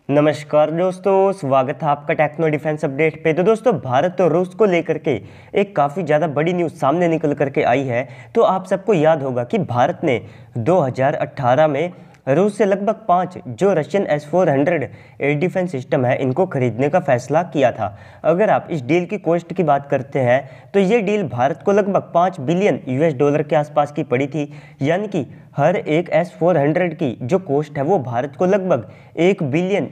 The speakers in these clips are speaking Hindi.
नमस्कार दोस्तों, स्वागत है आपका टेक्नो डिफेंस अपडेट पे। तो दोस्तों, भारत और रूस को लेकर के एक काफ़ी ज़्यादा बड़ी न्यूज़ सामने निकल करके आई है। तो आप सबको याद होगा कि भारत ने 2018 में रूस से लगभग 5 जो Russian S-400 air defence system है इनको खरीदने का फैसला किया था। अगर आप इस डील की कॉस्ट की बात करते हैं तो ये डील भारत को लगभग $5 बिलियन के आसपास की पड़ी थी। यानी कि हर एक S-400 की जो कॉस्ट है वो भारत को लगभग $1 बिलियन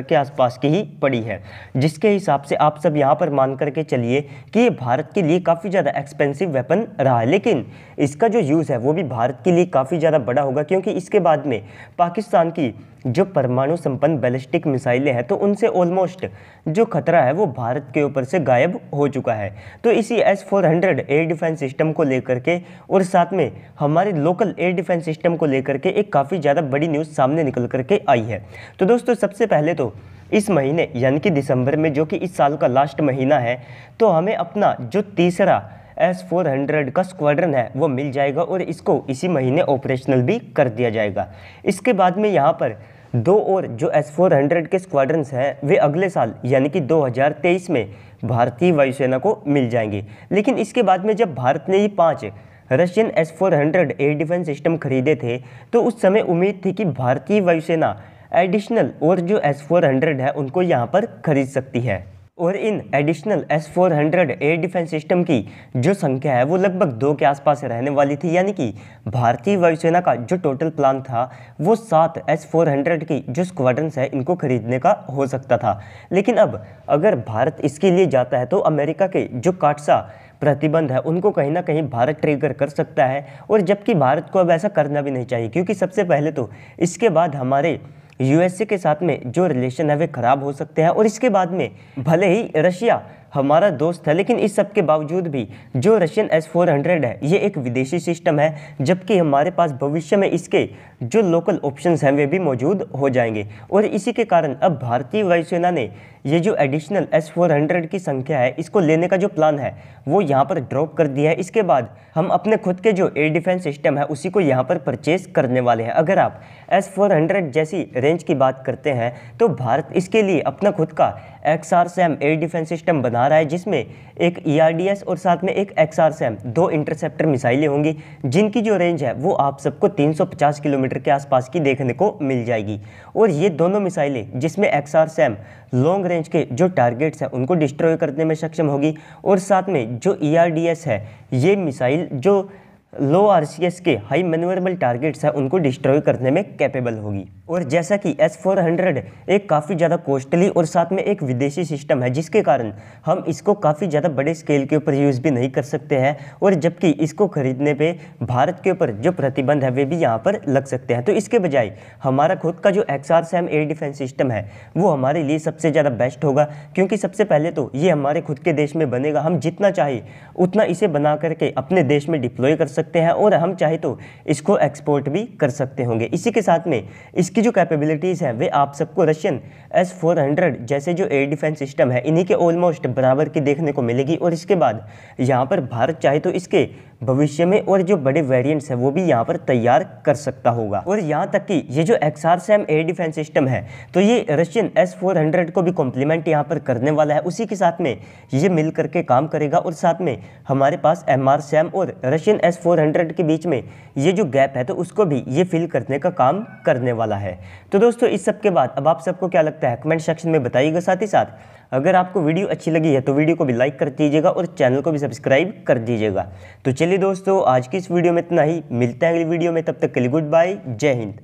के आसपास की ही पड़ी है, जिसके हिसाब से आप सब यहाँ पर मान करके चलिए कि ये भारत के लिए काफ़ी ज़्यादा एक्सपेंसिव वेपन रहा है। लेकिन इसका जो यूज़ है वो भी भारत के लिए काफ़ी ज़्यादा बड़ा होगा, क्योंकि इसके बाद में पाकिस्तान की जो परमाणु संपन्न बैलिस्टिक मिसाइलें हैं तो उनसे ऑलमोस्ट जो खतरा है वो भारत के ऊपर से गायब हो चुका है। तो इसी S-400 एयर डिफेंस सिस्टम को लेकर के और साथ में हमारे लोकल एयर डिफेंस सिस्टम को लेकर के एक काफ़ी ज़्यादा बड़ी न्यूज़ सामने निकल करके आई है। तो दोस्तों, सबसे पहले तो इस महीने यानी कि दिसंबर में, जो कि इस साल का लास्ट महीना है, तो हमें अपना जो तीसरा S-400 का स्क्वाड्रन है वो मिल जाएगा और इसको इसी महीने ऑपरेशनल भी कर दिया जाएगा। इसके बाद में यहाँ पर 2 और जो S-400 के स्क्वाड्रन्स हैं वे अगले साल यानी कि 2023 में भारतीय वायुसेना को मिल जाएंगे। लेकिन इसके बाद में जब भारत ने ये 5 Russian S-400 air defence system खरीदे थे तो उस समय उम्मीद थी कि भारतीय वायुसेना एडिशनल और जो S-400 है उनको यहाँ पर खरीद सकती है। और in additional S-400 air defence system की जो संख्या है वो लगभग 2 के आसपास रहने वाली थी। यानी कि भारतीय वायुसेना का जो टोटल प्लान था वो 7 S-400 की जो स्क्वाड्रन्स है इनको खरीदने का हो सकता था। लेकिन अब अगर भारत इसके लिए जाता है तो अमेरिका के जो काटसा प्रतिबंध है उनको कहीं ना कहीं भारत ट्रिगर कर सकता है, और जबकि भारत को अब ऐसा करना भी नहीं चाहिए, क्योंकि सबसे पहले तो इसके बाद हमारे यूएसए के साथ में जो रिलेशन है वे खराब हो सकते हैं। और इसके बाद में भले ही रशिया हमारा दोस्त है, लेकिन इस सब के बावजूद भी जो रशियन S-400 है ये एक विदेशी सिस्टम है, जबकि हमारे पास भविष्य में इसके जो लोकल ऑप्शंस हैं वे भी मौजूद हो जाएंगे। और इसी के कारण अब भारतीय वायुसेना ने ये जो एडिशनल S-400 की संख्या है इसको लेने का जो प्लान है वो यहाँ पर ड्रॉप कर दिया है। इसके बाद हम अपने खुद के जो एयर डिफेंस सिस्टम है उसी को यहाँ पर परचेज करने वाले हैं। अगर आप S-400 जैसी रेंज की बात करते हैं तो भारत इसके लिए अपना खुद का XRSAM एयर डिफेंस सिस्टम बना रहा है, जिसमें एक ERDS और साथ में एक XRSAM 2 इंटरसेप्टर मिसाइलें होंगी, जिनकी जो रेंज है वो आप सबको 350 किलोमीटर के आसपास की देखने को मिल जाएगी। और ये दोनों मिसाइलें जिसमें XRSAM लॉन्ग रेंज के जो टारगेट्स हैं उनको डिस्ट्रॉय करने में सक्षम होगी, और साथ में जो ERDS है ये मिसाइल जो लो RCS के हाई मैन्यूवरेबल टारगेट्स हैं उनको डिस्ट्रॉय करने में कैपेबल होगी। और जैसा कि S-400 एक काफ़ी ज़्यादा कॉस्टली और साथ में एक विदेशी सिस्टम है, जिसके कारण हम इसको काफ़ी ज़्यादा बड़े स्केल के ऊपर यूज़ भी नहीं कर सकते हैं, और जबकि इसको खरीदने पे भारत के ऊपर जो प्रतिबंध है वे भी यहाँ पर लग सकते हैं। तो इसके बजाय हमारा खुद का जो XRSAM एयर डिफेंस सिस्टम है वो हमारे लिए सबसे ज़्यादा बेस्ट होगा, क्योंकि सबसे पहले तो ये हमारे खुद के देश में बनेगा। हम जितना चाहे उतना इसे बना करके अपने देश में डिप्लॉय कर सकते हैं, और हम चाहे तो इसको एक्सपोर्ट भी कर सकते होंगे। इसी के साथ में इसकी जो कैपेबिलिटीज़ हैं वे आप सबको रशियन S-400 जैसे जो एयर डिफेंस सिस्टम है इन्हीं के ऑलमोस्ट बराबर की देखने को मिलेगी। और इसके बाद यहाँ पर भारत चाहे तो इसके भविष्य में और जो बड़े वेरिएंट्स हैं वो भी यहाँ पर तैयार कर सकता होगा। और यहाँ तक कि ये जो XRSAM एयर डिफेंस सिस्टम है तो ये रशियन S-400 को भी कॉम्प्लीमेंट यहाँ पर करने वाला है, उसी के साथ में ये मिल करके काम करेगा। और साथ में हमारे पास MRSAM और रशियन S-400 के बीच में ये जो गैप है तो उसको भी ये फिल करने का काम करने वाला है। तो दोस्तों, इस सब के बाद अब आप सबको क्या लगता है कमेंट सेक्शन में बताइएगा। साथ ही साथ अगर आपको वीडियो अच्छी लगी है तो वीडियो को भी लाइक कर दीजिएगा और चैनल को भी सब्सक्राइब कर दीजिएगा। तो चलिए दोस्तों, आज की इस वीडियो में इतना ही। मिलते हैं अगली वीडियो में, तब तक के लिए गुड बाय, जय हिंद।